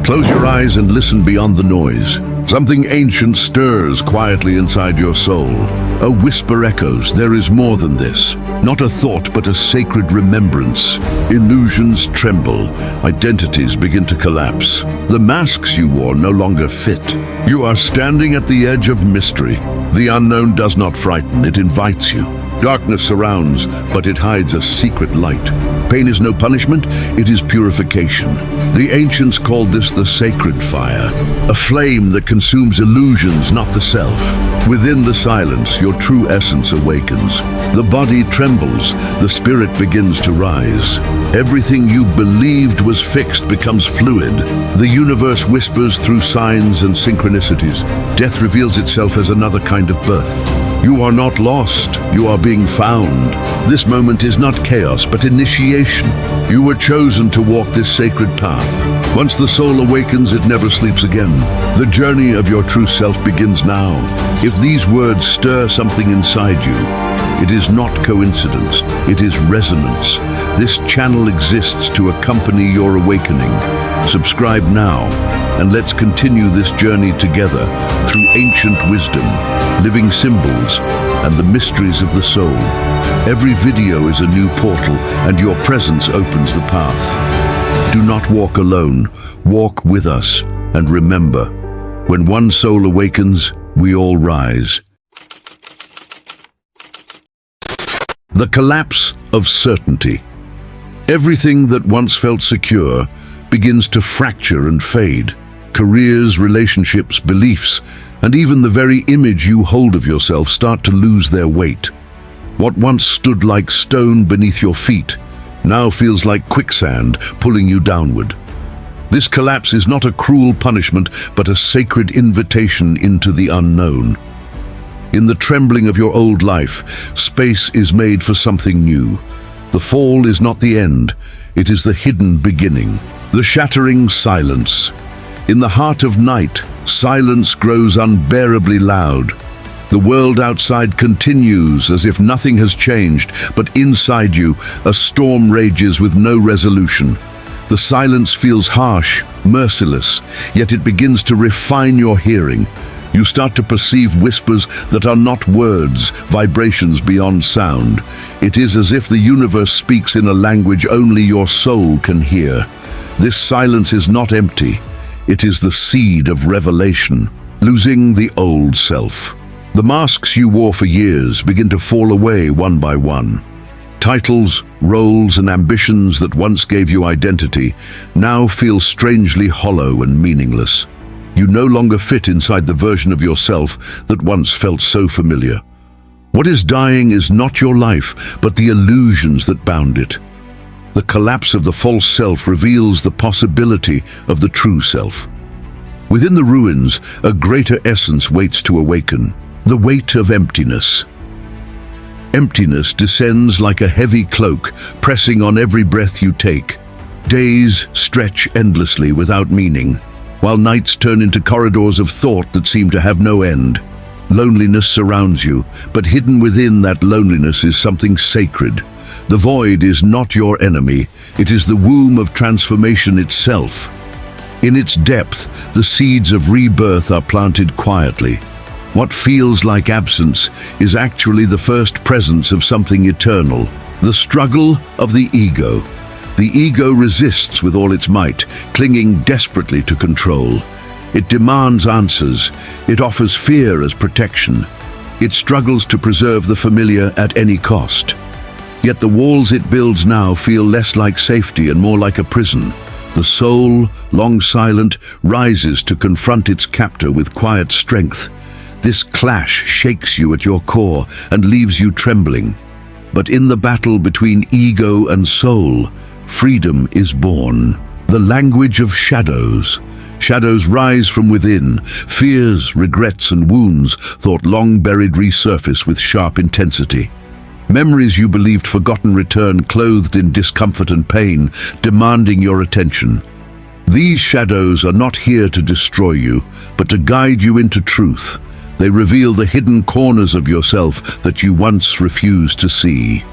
Close your eyes and listen beyond the noise. Something ancient stirs quietly inside your soul. A whisper echoes, there is more than this. Not a thought, but a sacred remembrance. Illusions tremble. Identities begin to collapse. The masks you wore no longer fit. You are standing at the edge of mystery. The unknown does not frighten, it invites you. Darkness surrounds, but it hides a secret light. Pain is no punishment, it is purification. The ancients called this the sacred fire, a flame that consumes illusions, not the self. Within the silence, your true essence awakens. The body trembles, the spirit begins to rise. Everything you believed was fixed becomes fluid. The universe whispers through signs and synchronicities. Death reveals itself as another kind of birth. You are not lost, you are being found. This moment is not chaos, but initiation. You were chosen to walk this sacred path. Once the soul awakens, it never sleeps again. The journey of your true self begins now. If these words stir something inside you, it is not coincidence, it is resonance. This channel exists to accompany your awakening. Subscribe now, and let's continue this journey together through ancient wisdom, living symbols, and the mysteries of the soul. Every video is a new portal, and your presence opens the path. Do not walk alone, walk with us, and remember, when one soul awakens, we all rise. The collapse of certainty. Everything that once felt secure begins to fracture and fade. Careers, relationships, beliefs, and even the very image you hold of yourself start to lose their weight. What once stood like stone beneath your feet now feels like quicksand pulling you downward. This collapse is not a cruel punishment, but a sacred invitation into the unknown. In the trembling of your old life, space is made for something new. The fall is not the end, it is the hidden beginning. The shattering silence. In the heart of night, silence grows unbearably loud. The world outside continues as if nothing has changed, but inside you, a storm rages with no resolution. The silence feels harsh, merciless, yet it begins to refine your hearing. You start to perceive whispers that are not words, vibrations beyond sound. It is as if the universe speaks in a language only your soul can hear. This silence is not empty. It is the seed of revelation, losing the old self. The masks you wore for years begin to fall away one by one. Titles, roles, and ambitions that once gave you identity now feel strangely hollow and meaningless. You no longer fit inside the version of yourself that once felt so familiar. What is dying is not your life, but the illusions that bound it. The collapse of the false self reveals the possibility of the true self. Within the ruins, a greater essence waits to awaken, the weight of emptiness. Emptiness descends like a heavy cloak, pressing on every breath you take. Days stretch endlessly without meaning, while nights turn into corridors of thought that seem to have no end. Loneliness surrounds you, but hidden within that loneliness is something sacred. The void is not your enemy, it is the womb of transformation itself. In its depth, the seeds of rebirth are planted quietly. What feels like absence is actually the first presence of something eternal, the struggle of the ego. The ego resists with all its might, clinging desperately to control. It demands answers. It offers fear as protection. It struggles to preserve the familiar at any cost. Yet the walls it builds now feel less like safety and more like a prison. The soul, long silent, rises to confront its captor with quiet strength. This clash shakes you at your core and leaves you trembling. But in the battle between ego and soul, freedom is born. The language of shadows. Shadows rise from within. Fears, regrets, and wounds, thought long buried, resurface with sharp intensity. Memories you believed forgotten return, clothed in discomfort and pain, demanding your attention. These shadows are not here to destroy you, but to guide you into truth. They reveal the hidden corners of yourself that you once refused to see.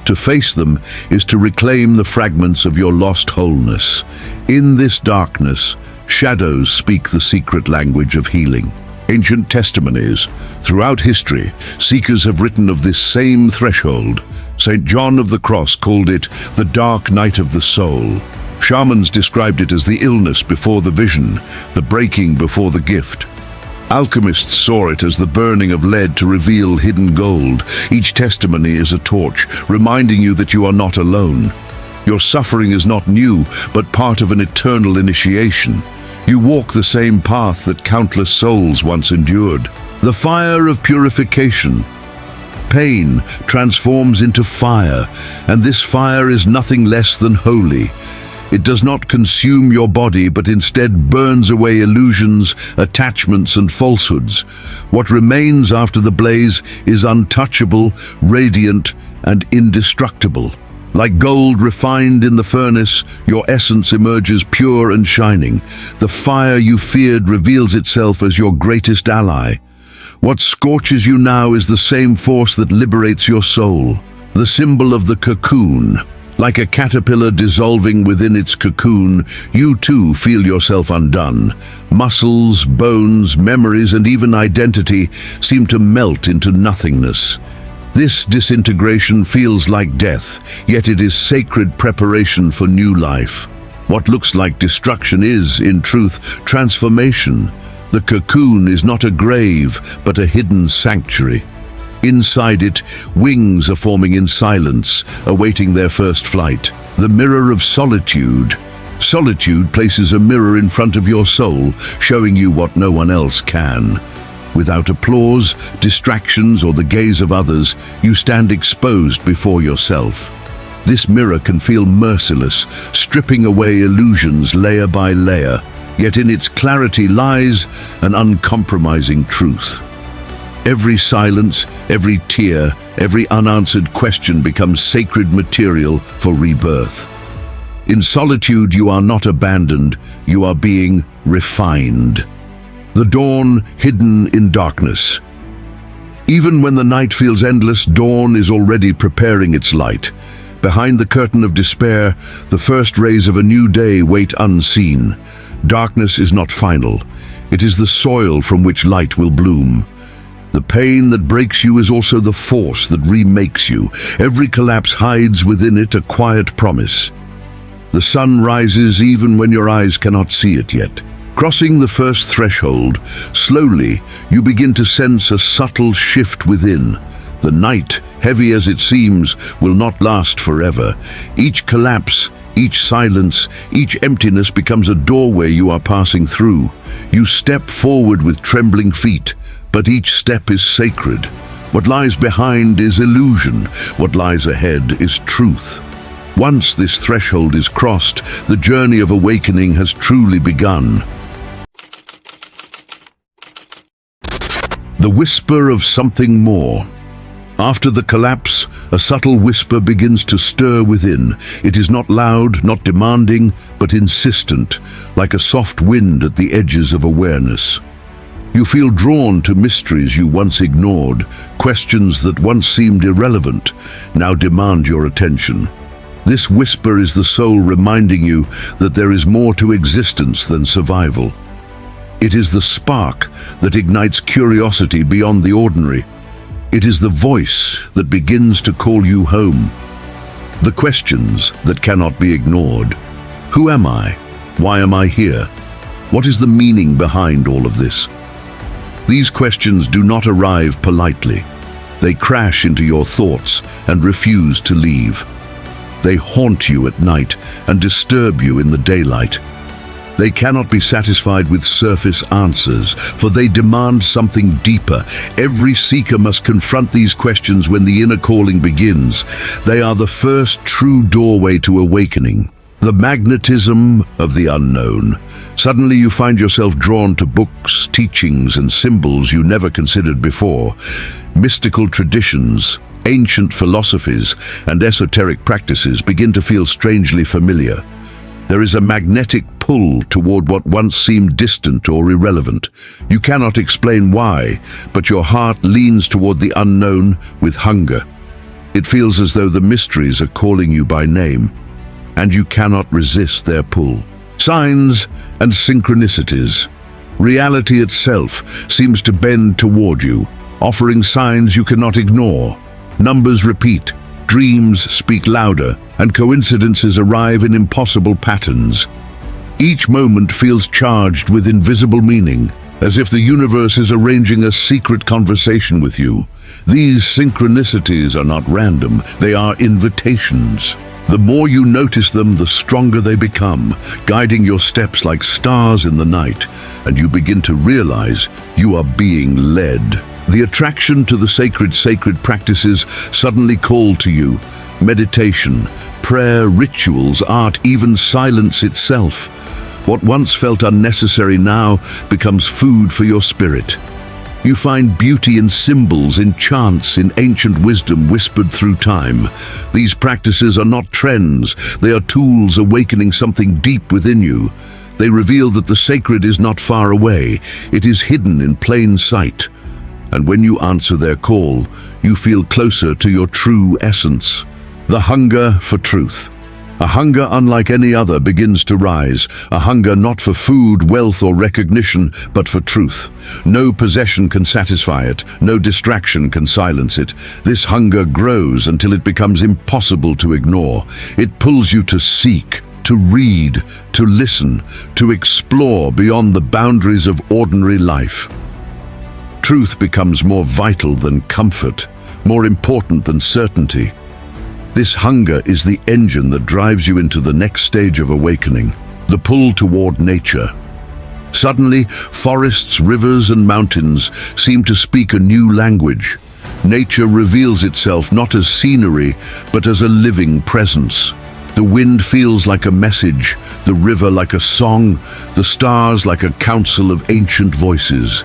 To face them is to reclaim the fragments of your lost wholeness. In this darkness, Shadows speak the secret language of healing. Ancient testimonies. Throughout history, seekers have written of this same threshold. St. John of the Cross called it the dark night of the soul. Shamans described it as the illness before the vision, the breaking before the gift. Alchemists saw it as the burning of lead to reveal hidden gold. Each testimony is a torch, reminding you that you are not alone. Your suffering is not new, but part of an eternal initiation. You walk the same path that countless souls once endured. The fire of purification. Pain transforms into fire, and this fire is nothing less than holy. It does not consume your body, but instead burns away illusions, attachments, and falsehoods. What remains after the blaze is untouchable, radiant, and indestructible. Like gold refined in the furnace, your essence emerges pure and shining. The fire you feared reveals itself as your greatest ally. What scorches you now is the same force that liberates your soul. The symbol of the cocoon. Like a caterpillar dissolving within its cocoon, you too feel yourself undone. Muscles, bones, memories, and even identity seem to melt into nothingness. This disintegration feels like death, yet it is sacred preparation for new life. What looks like destruction is, in truth, transformation. The cocoon is not a grave, but a hidden sanctuary. Inside it, wings are forming in silence, awaiting their first flight. The mirror of solitude. Solitude places a mirror in front of your soul, showing you what no one else can. Without applause, distractions, or the gaze of others, you stand exposed before yourself. This mirror can feel merciless, stripping away illusions layer by layer, yet in its clarity lies an uncompromising truth. Every silence, every tear, every unanswered question becomes sacred material for rebirth. In solitude, you are not abandoned, you are being refined. The dawn hidden in darkness. Even when the night feels endless, dawn is already preparing its light. Behind the curtain of despair, the first rays of a new day wait unseen. Darkness is not final. It is the soil from which light will bloom. The pain that breaks you is also the force that remakes you. Every collapse hides within it a quiet promise. The sun rises even when your eyes cannot see it yet. Crossing the first threshold, slowly you begin to sense a subtle shift within. The night, heavy as it seems, will not last forever. Each collapse, each silence, each emptiness becomes a doorway you are passing through. You step forward with trembling feet, but each step is sacred. What lies behind is illusion. What lies ahead is truth. Once this threshold is crossed, the journey of awakening has truly begun. The whisper of something more. After the collapse, a subtle whisper begins to stir within. It is not loud, not demanding, but insistent, like a soft wind at the edges of awareness. You feel drawn to mysteries you once ignored. Questions that once seemed irrelevant now demand your attention. This whisper is the soul reminding you that there is more to existence than survival. It is the spark that ignites curiosity beyond the ordinary. It is the voice that begins to call you home. The questions that cannot be ignored. Who am I? Why am I here? What is the meaning behind all of this? These questions do not arrive politely. They crash into your thoughts and refuse to leave. They haunt you at night and disturb you in the daylight. They cannot be satisfied with surface answers, for they demand something deeper. Every seeker must confront these questions when the inner calling begins. They are the first true doorway to awakening. The magnetism of the unknown. Suddenly you find yourself drawn to books, teachings, and symbols you never considered before. Mystical traditions, ancient philosophies, and esoteric practices begin to feel strangely familiar. There is a magnetic pull toward what once seemed distant or irrelevant. You cannot explain why, but your heart leans toward the unknown with hunger. It feels as though the mysteries are calling you by name, and you cannot resist their pull. Signs and synchronicities. Reality itself seems to bend toward you, offering signs you cannot ignore. Numbers repeat, dreams speak louder, and coincidences arrive in impossible patterns. Each moment feels charged with invisible meaning, as if the universe is arranging a secret conversation with you. These synchronicities are not random, they are invitations. The more you notice them, the stronger they become, guiding your steps like stars in the night, and you begin to realize you are being led. The attraction to the sacred practices suddenly call to you. Meditation, prayer, rituals, art, even silence itself. What once felt unnecessary now becomes food for your spirit. You find beauty in symbols, in chants, in ancient wisdom whispered through time. These practices are not trends, they are tools awakening something deep within you. They reveal that the sacred is not far away, it is hidden in plain sight. And when you answer their call, you feel closer to your true essence. The hunger for truth. A hunger unlike any other begins to rise, a hunger not for food, wealth, or recognition, but for truth. No possession can satisfy it, no distraction can silence it. This hunger grows until it becomes impossible to ignore. It pulls you to seek, to read, to listen, to explore beyond the boundaries of ordinary life. Truth becomes more vital than comfort, more important than certainty. This hunger is the engine that drives you into the next stage of awakening, the pull toward nature. Suddenly, forests, rivers, and mountains seem to speak a new language. Nature reveals itself not as scenery, but as a living presence. The wind feels like a message, the river like a song, the stars like a council of ancient voices.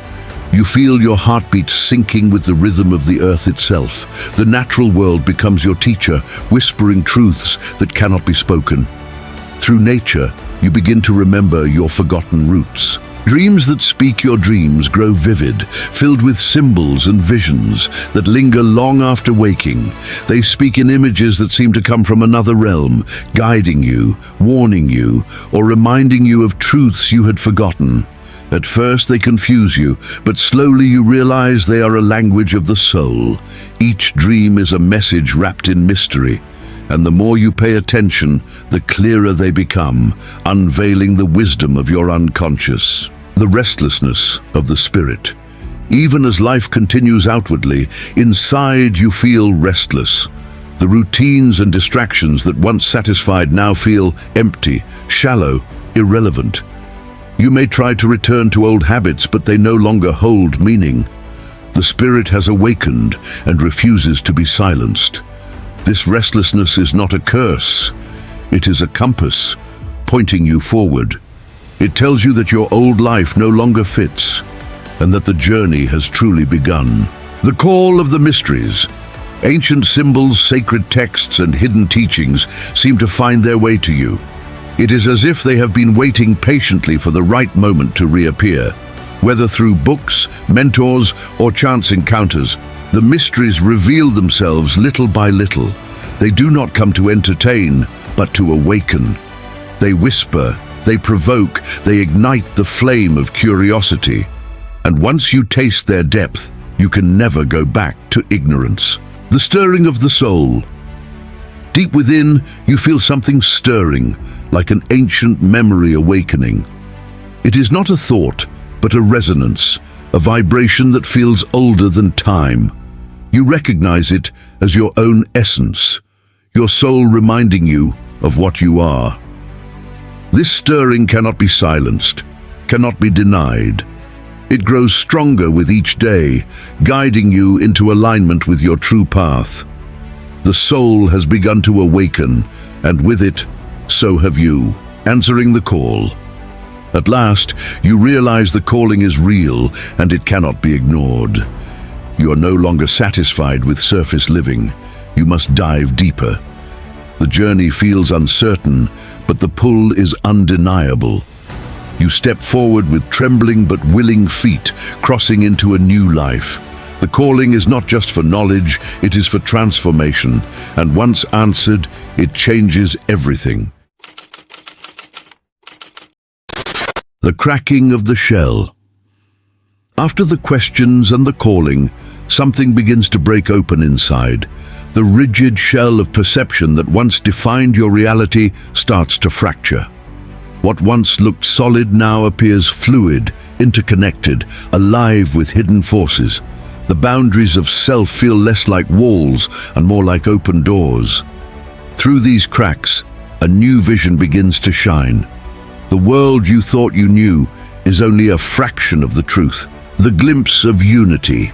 You feel your heartbeat syncing with the rhythm of the earth itself. The natural world becomes your teacher, whispering truths that cannot be spoken. Through nature, you begin to remember your forgotten roots. Dreams that speak your dreams grow vivid, filled with symbols and visions that linger long after waking. They speak in images that seem to come from another realm, guiding you, warning you, or reminding you of truths you had forgotten. At first they confuse you, but slowly you realize they are a language of the soul. Each dream is a message wrapped in mystery, and the more you pay attention, the clearer they become, unveiling the wisdom of your unconscious. The restlessness of the spirit. Even as life continues outwardly, inside you feel restless. The routines and distractions that once satisfied now feel empty, shallow, irrelevant. You may try to return to old habits, but they no longer hold meaning. The spirit has awakened and refuses to be silenced. This restlessness is not a curse. It is a compass, pointing you forward. It tells you that your old life no longer fits, and that the journey has truly begun. The call of the mysteries. Ancient symbols, sacred texts, and hidden teachings seem to find their way to you. It is as if they have been waiting patiently for the right moment to reappear. Whether through books, mentors, or chance encounters, the mysteries reveal themselves little by little. They do not come to entertain, but to awaken. They whisper, they provoke, they ignite the flame of curiosity. And once you taste their depth, you can never go back to ignorance. The stirring of the soul. Deep within, you feel something stirring, like an ancient memory awakening. It is not a thought, but a resonance, a vibration that feels older than time. You recognize it as your own essence, your soul reminding you of what you are. This stirring cannot be silenced, cannot be denied. It grows stronger with each day, guiding you into alignment with your true path. The soul has begun to awaken, and with it, so have you, answering the call. At last, you realize the calling is real and it cannot be ignored. You are no longer satisfied with surface living. You must dive deeper. The journey feels uncertain, but the pull is undeniable. You step forward with trembling but willing feet, crossing into a new life. The calling is not just for knowledge, it is for transformation, and once answered, it changes everything. The cracking of the shell. After the questions and the calling, something begins to break open inside. The rigid shell of perception that once defined your reality starts to fracture. What once looked solid now appears fluid, interconnected, alive with hidden forces. The boundaries of self feel less like walls and more like open doors. Through these cracks, a new vision begins to shine. The world you thought you knew is only a fraction of the truth. The glimpse of unity.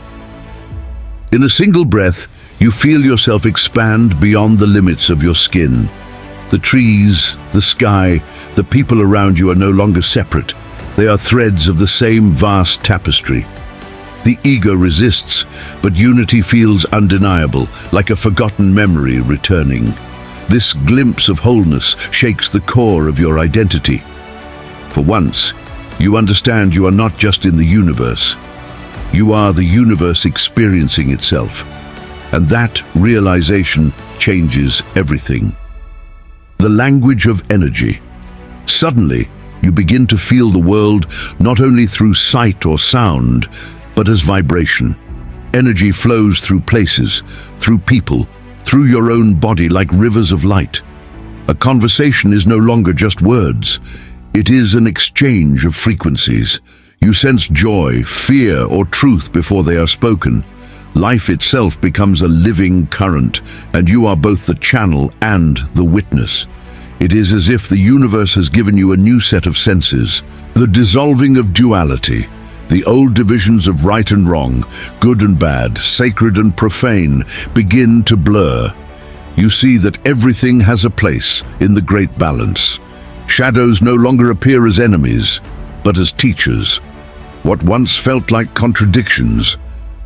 In a single breath, you feel yourself expand beyond the limits of your skin. The trees, the sky, the people around you are no longer separate. They are threads of the same vast tapestry. The ego resists, but unity feels undeniable, like a forgotten memory returning. This glimpse of wholeness shakes the core of your identity. For once, you understand you are not just in the universe. You are the universe experiencing itself. And that realization changes everything. The language of energy. Suddenly, you begin to feel the world not only through sight or sound, but as vibration. Energy flows through places, through people, through your own body like rivers of light. A conversation is no longer just words. It is an exchange of frequencies. You sense joy, fear, or truth before they are spoken. Life itself becomes a living current, and you are both the channel and the witness. It is as if the universe has given you a new set of senses. The dissolving of duality. The old divisions of right and wrong, good and bad, sacred and profane, begin to blur. You see that everything has a place in the great balance. Shadows no longer appear as enemies, but as teachers. What once felt like contradictions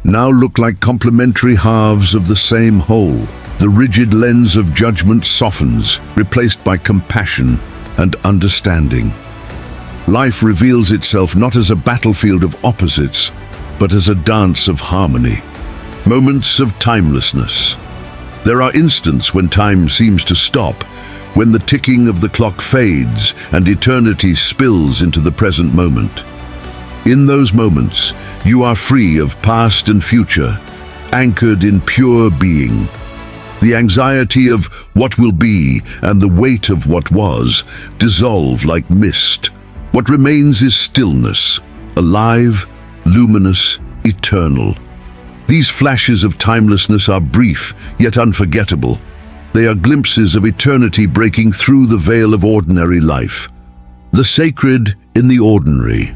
now look like complementary halves of the same whole. The rigid lens of judgment softens, replaced by compassion and understanding. Life reveals itself not as a battlefield of opposites, but as a dance of harmony. Moments of timelessness. There are instants when time seems to stop, when the ticking of the clock fades and eternity spills into the present moment. In those moments, you are free of past and future, anchored in pure being. The anxiety of what will be and the weight of what was dissolve like mist. What remains is stillness, alive, luminous, eternal. These flashes of timelessness are brief, yet unforgettable. They are glimpses of eternity breaking through the veil of ordinary life. The sacred in the ordinary.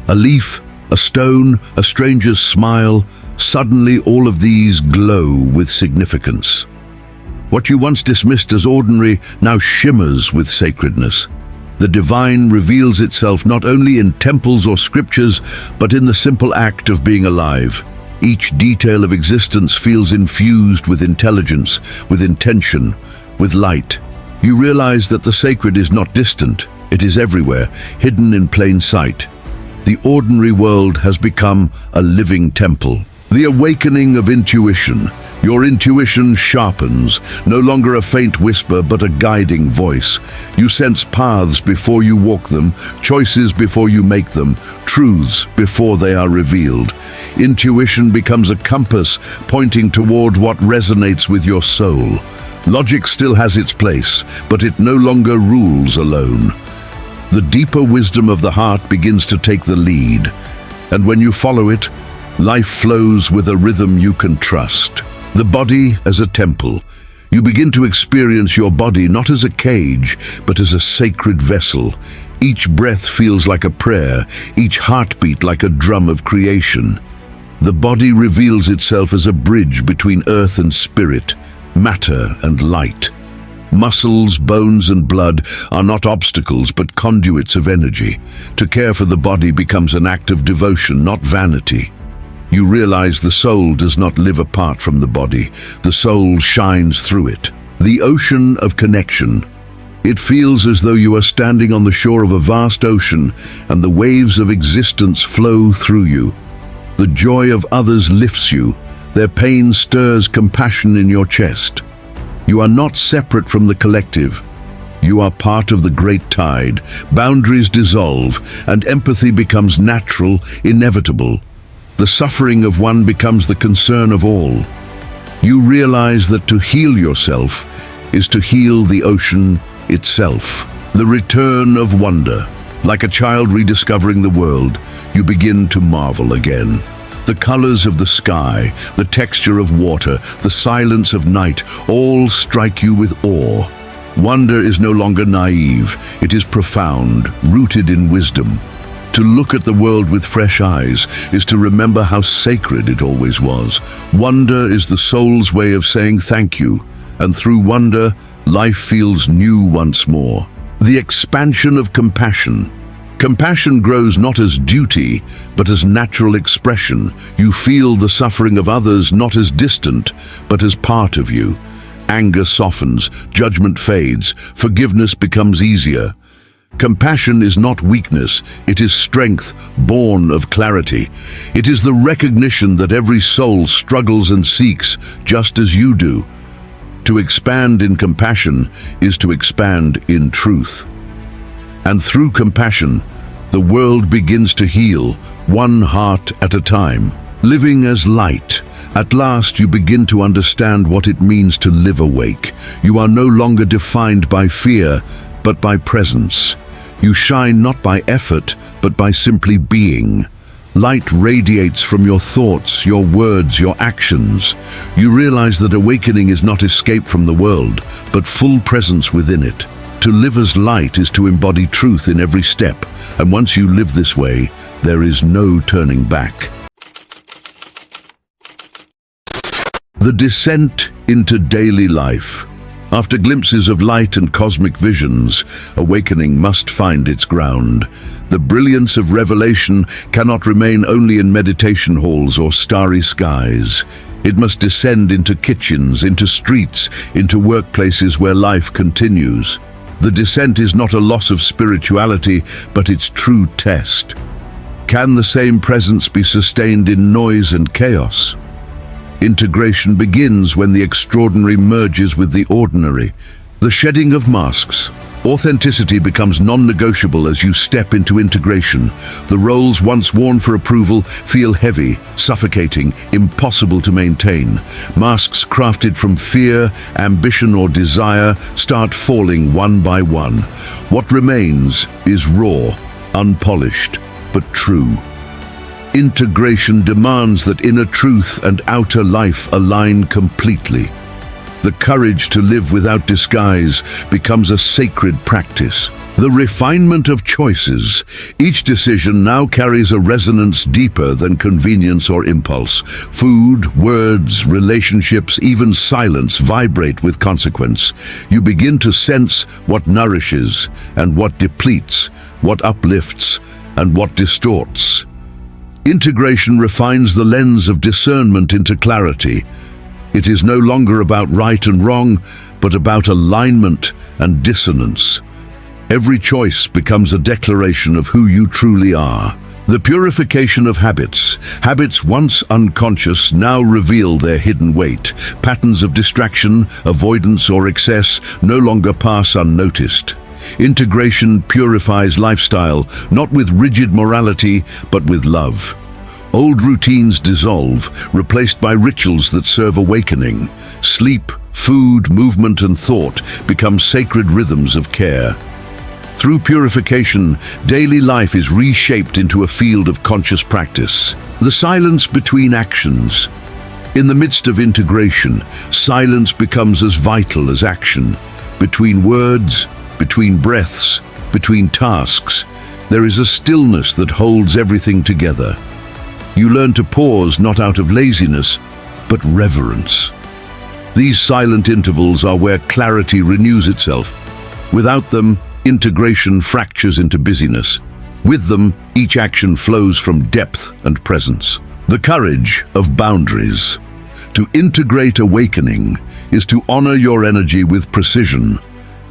A leaf, a stone, a stranger's smile, suddenly all of these glow with significance. What you once dismissed as ordinary now shimmers with sacredness. The divine reveals itself not only in temples or scriptures, but in the simple act of being alive. Each detail of existence feels infused with intelligence, with intention, with light. You realize that the sacred is not distant, it is everywhere, hidden in plain sight. The ordinary world has become a living temple. The awakening of intuition. Your intuition sharpens, no longer a faint whisper but a guiding voice. You sense paths before you walk them, choices before you make them, truths before they are revealed. Intuition becomes a compass pointing toward what resonates with your soul. Logic still has its place, but it no longer rules alone. The deeper wisdom of the heart begins to take the lead, and when you follow it, life flows with a rhythm you can trust. The body as a temple. You begin to experience your body not as a cage, but as a sacred vessel. Each breath feels like a prayer, each heartbeat like a drum of creation. The body reveals itself as a bridge between earth and spirit, matter and light. Muscles, bones and blood are not obstacles but conduits of energy. To care for the body becomes an act of devotion, not vanity. You realize the soul does not live apart from the body. The soul shines through it. The ocean of connection. It feels as though you are standing on the shore of a vast ocean and the waves of existence flow through you. The joy of others lifts you. Their pain stirs compassion in your chest. You are not separate from the collective. You are part of the great tide. Boundaries dissolve, and empathy becomes natural, inevitable. The suffering of one becomes the concern of all. You realize that to heal yourself is to heal the ocean itself. The return of wonder. Like a child rediscovering the world, you begin to marvel again. The colors of the sky, the texture of water, the silence of night, all strike you with awe. Wonder is no longer naive, it is profound, rooted in wisdom. To look at the world with fresh eyes is to remember how sacred it always was. Wonder is the soul's way of saying thank you, and through wonder, life feels new once more. The expansion of compassion. Compassion grows not as duty, but as natural expression. You feel the suffering of others not as distant, but as part of you. Anger softens, judgment fades, forgiveness becomes easier. Compassion is not weakness, it is strength, born of clarity. It is the recognition that every soul struggles and seeks, just as you do. To expand in compassion is to expand in truth. And through compassion, the world begins to heal, one heart at a time. Living as light, at last you begin to understand what it means to live awake. You are no longer defined by fear, but by presence. You shine not by effort, but by simply being. Light radiates from your thoughts, your words, your actions. You realize that awakening is not escape from the world, but full presence within it. To live as light is to embody truth in every step, and once you live this way, there is no turning back. The descent into daily life. After glimpses of light and cosmic visions, awakening must find its ground. The brilliance of revelation cannot remain only in meditation halls or starry skies. It must descend into kitchens, into streets, into workplaces where life continues. The descent is not a loss of spirituality, but its true test. Can the same presence be sustained in noise and chaos? Integration begins when the extraordinary merges with the ordinary. The shedding of masks. Authenticity becomes non-negotiable as you step into integration. The roles once worn for approval feel heavy, suffocating, impossible to maintain. Masks crafted from fear, ambition, or desire start falling one by one. What remains is raw, unpolished, but true. Integration demands that inner truth and outer life align completely. The courage to live without disguise becomes a sacred practice. The refinement of choices. Each decision now carries a resonance deeper than convenience or impulse. Food, words, relationships, even silence vibrate with consequence. You begin to sense what nourishes and what depletes, what uplifts and what distorts. Integration refines the lens of discernment into clarity. It is no longer about right and wrong, but about alignment and dissonance. Every choice becomes a declaration of who you truly are. The purification of habits. Habits once unconscious now reveal their hidden weight. Patterns of distraction, avoidance, or excess no longer pass unnoticed. Integration purifies lifestyle, not with rigid morality, but with love. Old routines dissolve, replaced by rituals that serve awakening. Sleep, food, movement, and thought become sacred rhythms of care. Through purification, daily life is reshaped into a field of conscious practice. The silence between actions. In the midst of integration, silence becomes as vital as action. Between words, between breaths, between tasks, there is a stillness that holds everything together. You learn to pause not out of laziness, but reverence. These silent intervals are where clarity renews itself. Without them, integration fractures into busyness. With them, each action flows from depth and presence. The courage of boundaries. To integrate awakening is to honor your energy with precision.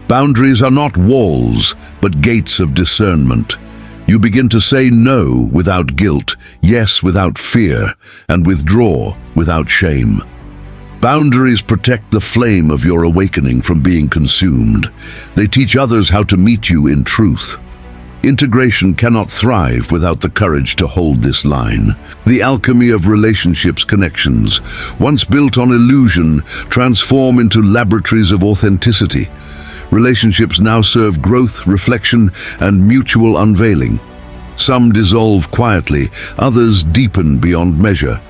Boundaries are not walls, but gates of discernment. You begin to say no without guilt, yes without fear, and withdraw without shame. Boundaries protect the flame of your awakening from being consumed. They teach others how to meet you in truth. Integration cannot thrive without the courage to hold this line. The alchemy of relationships connections, once built on illusion, transform into laboratories of authenticity. Relationships now serve growth, reflection, and mutual unveiling. Some dissolve quietly, others deepen beyond measure.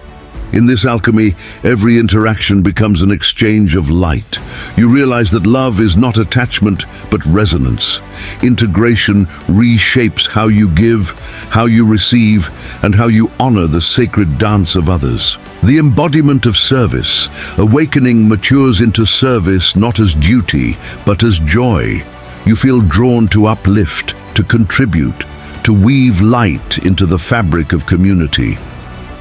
In this alchemy, every interaction becomes an exchange of light. You realize that love is not attachment, but resonance. Integration reshapes how you give, how you receive, and how you honor the sacred dance of others. The embodiment of service, awakening matures into service not as duty, but as joy. You feel drawn to uplift, to contribute, to weave light into the fabric of community.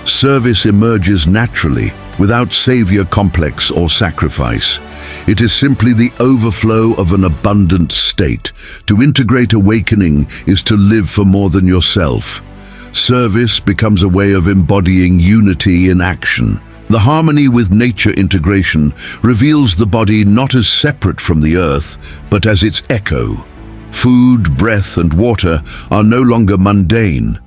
Service emerges naturally, without savior complex or sacrifice. It is simply the overflow of an abundant state. To integrate awakening is to live for more than yourself. Service becomes a way of embodying unity in action. The harmony with nature integration reveals the body not as separate from the earth, but as its echo. Food, breath, and water are no longer mundane.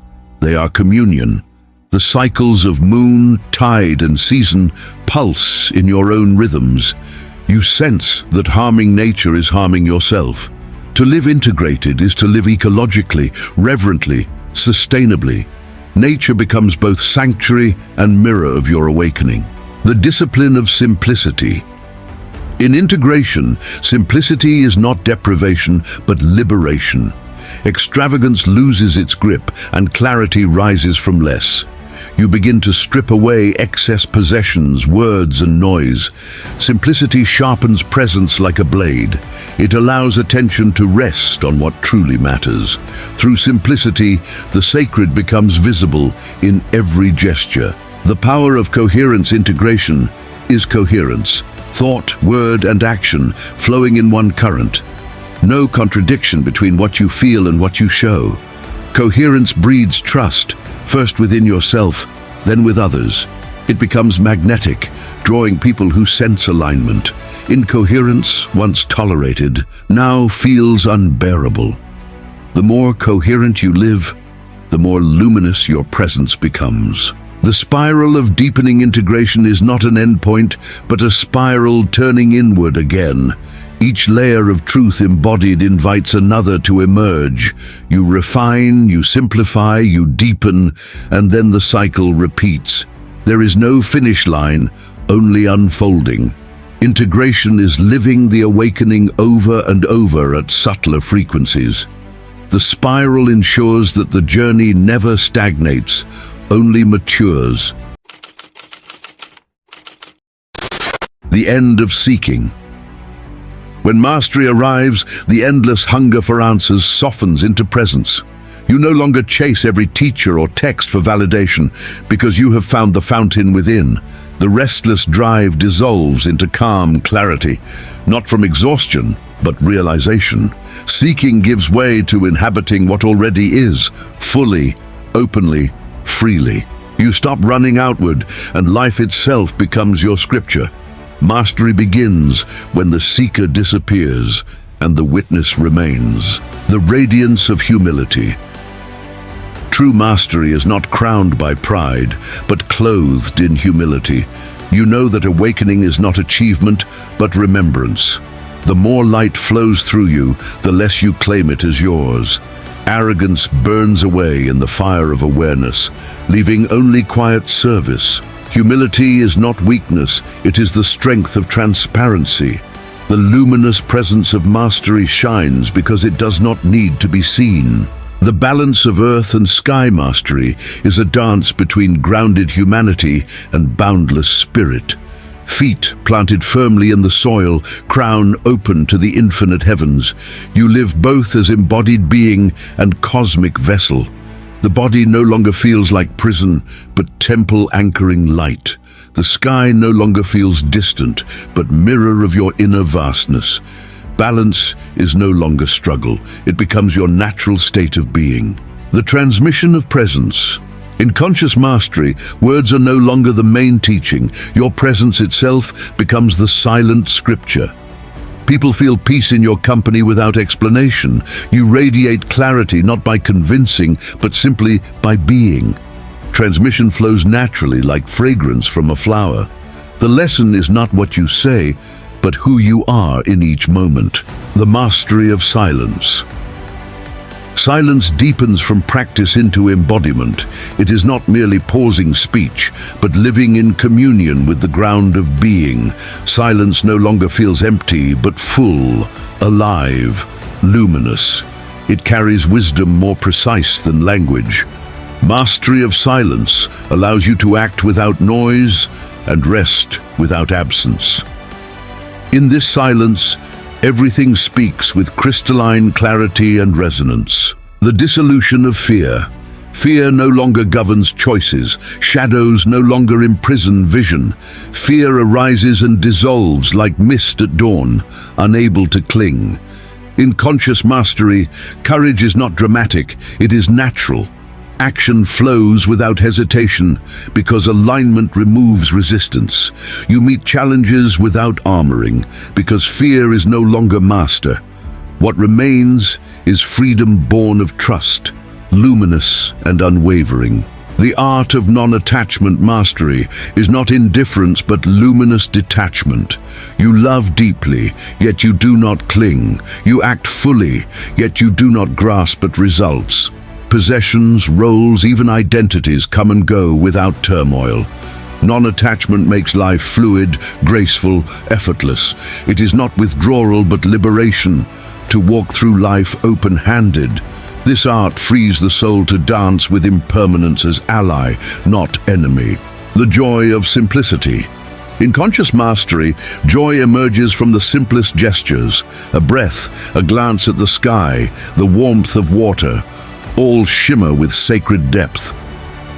They are communion. The cycles of moon, tide, and season pulse in your own rhythms. You sense that harming nature is harming yourself. To live integrated is to live ecologically, reverently, sustainably. Nature becomes both sanctuary and mirror of your awakening. The discipline of simplicity. In integration, simplicity is not deprivation, but liberation. Extravagance loses its grip, and clarity rises from less. You begin to strip away excess possessions, words, and noise. Simplicity sharpens presence like a blade. It allows attention to rest on what truly matters. Through simplicity, the sacred becomes visible in every gesture. The power of coherence integration is coherence. Thought, word, and action flowing in one current. No contradiction between what you feel and what you show. Coherence breeds trust, first within yourself, then with others. It becomes magnetic, drawing people who sense alignment. Incoherence, once tolerated, now feels unbearable. The more coherent you live, the more luminous your presence becomes. The spiral of deepening integration is not an endpoint, but a spiral turning inward again. Each layer of truth embodied invites another to emerge. You refine, you simplify, you deepen, and then the cycle repeats. There is no finish line, only unfolding. Integration is living the awakening over and over at subtler frequencies. The spiral ensures that the journey never stagnates, only matures. The end of seeking. When mastery arrives, the endless hunger for answers softens into presence. You no longer chase every teacher or text for validation because you have found the fountain within. The restless drive dissolves into calm clarity, not from exhaustion, but realization. Seeking gives way to inhabiting what already is, fully, openly, freely. You stop running outward, and life itself becomes your scripture. Mastery begins when the seeker disappears and the witness remains. The radiance of humility. True mastery is not crowned by pride, but clothed in humility. You know that awakening is not achievement, but remembrance. The more light flows through you, the less you claim it as yours. Arrogance burns away in the fire of awareness, leaving only quiet service. Humility is not weakness, it is the strength of transparency. The luminous presence of mastery shines because it does not need to be seen. The balance of earth and sky mastery is a dance between grounded humanity and boundless spirit. Feet planted firmly in the soil, crown open to the infinite heavens. You live both as embodied being and cosmic vessel. The body no longer feels like prison, but temple anchoring light. The sky no longer feels distant, but mirror of your inner vastness. Balance is no longer struggle. It becomes your natural state of being. The transmission of presence. In conscious mastery, words are no longer the main teaching. Your presence itself becomes the silent scripture. People feel peace in your company without explanation. You radiate clarity not by convincing, but simply by being. Transmission flows naturally like fragrance from a flower. The lesson is not what you say, but who you are in each moment. The mastery of silence. Silence deepens from practice into embodiment. It is not merely pausing speech, but living in communion with the ground of being. Silence no longer feels empty, but full, alive, luminous. It carries wisdom more precise than language. Mastery of silence allows you to act without noise and rest without absence. In this silence, everything speaks with crystalline clarity and resonance. The dissolution of fear. Fear no longer governs choices. Shadows no longer imprison vision. Fear arises and dissolves like mist at dawn, unable to cling. In conscious mastery, courage is not dramatic, it is natural. Action flows without hesitation because alignment removes resistance. You meet challenges without armoring because fear is no longer master. What remains is freedom born of trust, luminous and unwavering. The art of non-attachment mastery is not indifference but luminous detachment. You love deeply, yet you do not cling. You act fully, yet you do not grasp at results. Possessions, roles, even identities come and go without turmoil. Non-attachment makes life fluid, graceful, effortless. It is not withdrawal but liberation, to walk through life open-handed. This art frees the soul to dance with impermanence as ally, not enemy. The joy of simplicity. In conscious mastery, joy emerges from the simplest gestures. A breath, a glance at the sky, the warmth of water. All shimmer with sacred depth.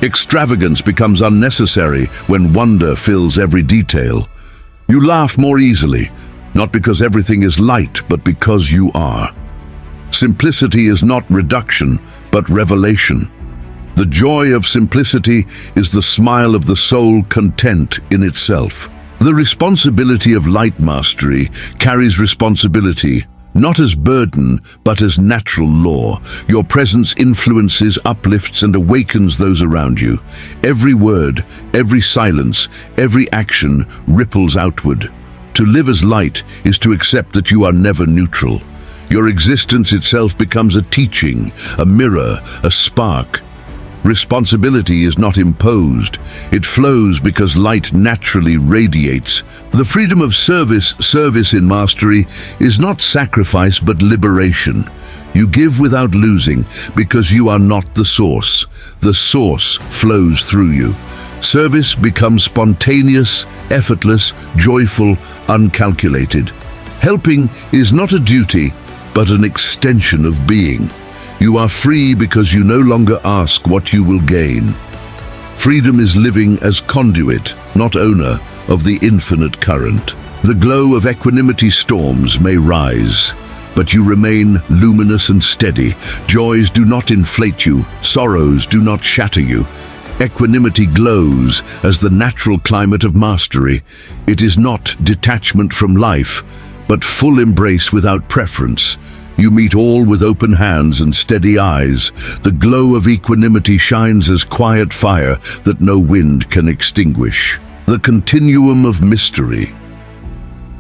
Extravagance becomes unnecessary when wonder fills every detail. You laugh more easily, not because everything is light, but because you are. Simplicity is not reduction, but revelation. The joy of simplicity is the smile of the soul content in itself. The responsibility of light mastery carries responsibility, not as burden, but as natural law. Your presence influences, uplifts, and awakens those around you. Every word, every silence, every action ripples outward. To live as light is to accept that you are never neutral. Your existence itself becomes a teaching, a mirror, a spark. Responsibility is not imposed. It flows because light naturally radiates. The freedom of service in mastery, is not sacrifice but liberation. You give without losing because you are not the source. The source flows through you. Service becomes spontaneous, effortless, joyful, uncalculated. Helping is not a duty, but an extension of being. You are free because you no longer ask what you will gain. Freedom is living as conduit, not owner, of the infinite current. The glow of equanimity storms may rise, but you remain luminous and steady. Joys do not inflate you, sorrows do not shatter you. Equanimity glows as the natural climate of mastery. It is not detachment from life, but full embrace without preference. You meet all with open hands and steady eyes. The glow of equanimity shines as quiet fire that no wind can extinguish. The continuum of mystery.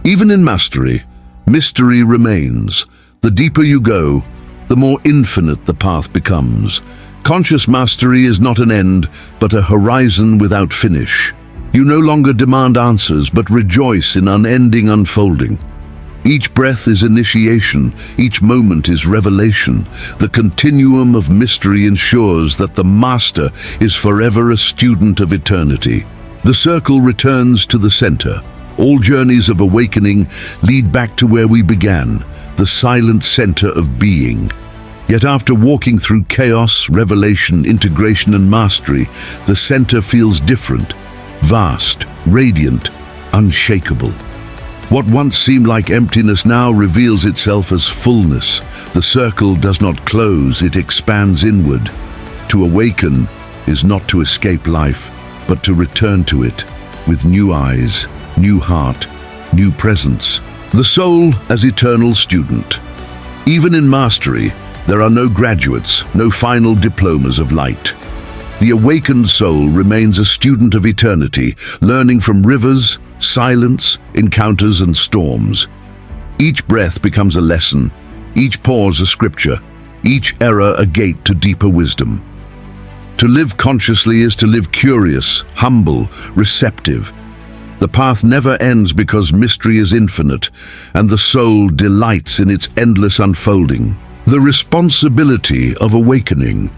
Even in mastery, mystery remains. The deeper you go, the more infinite the path becomes. Conscious mastery is not an end, but a horizon without finish. You no longer demand answers, but rejoice in unending unfolding. Each breath is initiation, each moment is revelation. The continuum of mystery ensures that the master is forever a student of eternity. The circle returns to the center. All journeys of awakening lead back to where we began, the silent center of being. Yet after walking through chaos, revelation, integration, and mastery, the center feels different, vast, radiant, unshakable. What once seemed like emptiness now reveals itself as fullness. The circle does not close, it expands inward. To awaken, is not to escape life, but to return to it with new eyes, new heart, new presence. The soul as eternal student. Even in mastery, there are no graduates, no final diplomas of light. The awakened soul remains a student of eternity, learning from rivers, silence, encounters and storms. Each breath becomes a lesson, each pause a scripture, each error a gate to deeper wisdom. To live consciously is to live curious, humble, receptive. The path never ends because mystery is infinite, and the soul delights in its endless unfolding. The responsibility of awakening.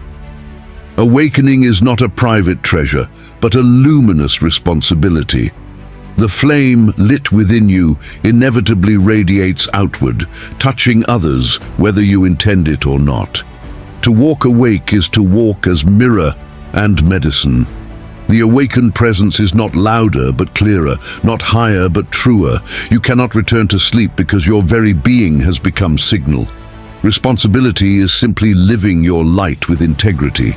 Awakening is not a private treasure, but a luminous responsibility. The flame lit within you inevitably radiates outward, touching others whether you intend it or not. To walk awake is to walk as mirror and medicine. The awakened presence is not louder but clearer, not higher but truer. You cannot return to sleep because your very being has become signal. Responsibility is simply living your light with integrity.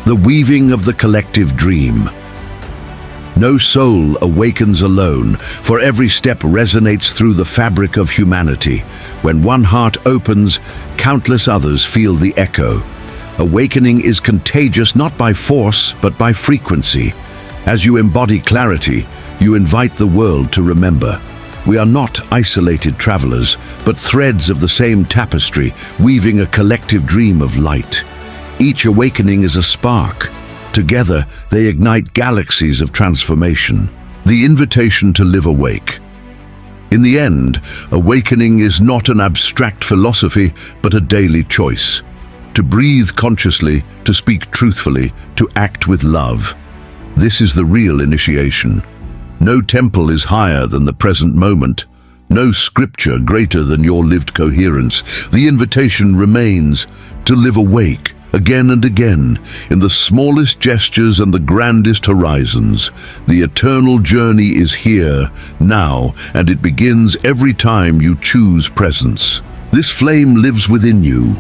The weaving of the collective dream. No soul awakens alone, for every step resonates through the fabric of humanity. When one heart opens, countless others feel the echo. Awakening is contagious not by force, but by frequency. As you embody clarity, you invite the world to remember. We are not isolated travelers, but threads of the same tapestry, weaving a collective dream of light. Each awakening is a spark. Together, they ignite galaxies of transformation. The invitation to live awake. In the end, awakening is not an abstract philosophy, but a daily choice. To breathe consciously, to speak truthfully, to act with love. This is the real initiation. No temple is higher than the present moment. No scripture greater than your lived coherence. The invitation remains to live awake, again and again, in the smallest gestures and the grandest horizons. The eternal journey is here, now, and it begins every time you choose presence. This flame lives within you.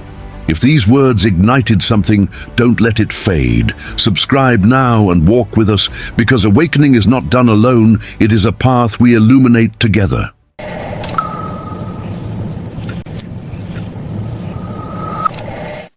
If these words ignited something, don't let it fade. Subscribe now and walk with us, because awakening is not done alone, it is a path we illuminate together.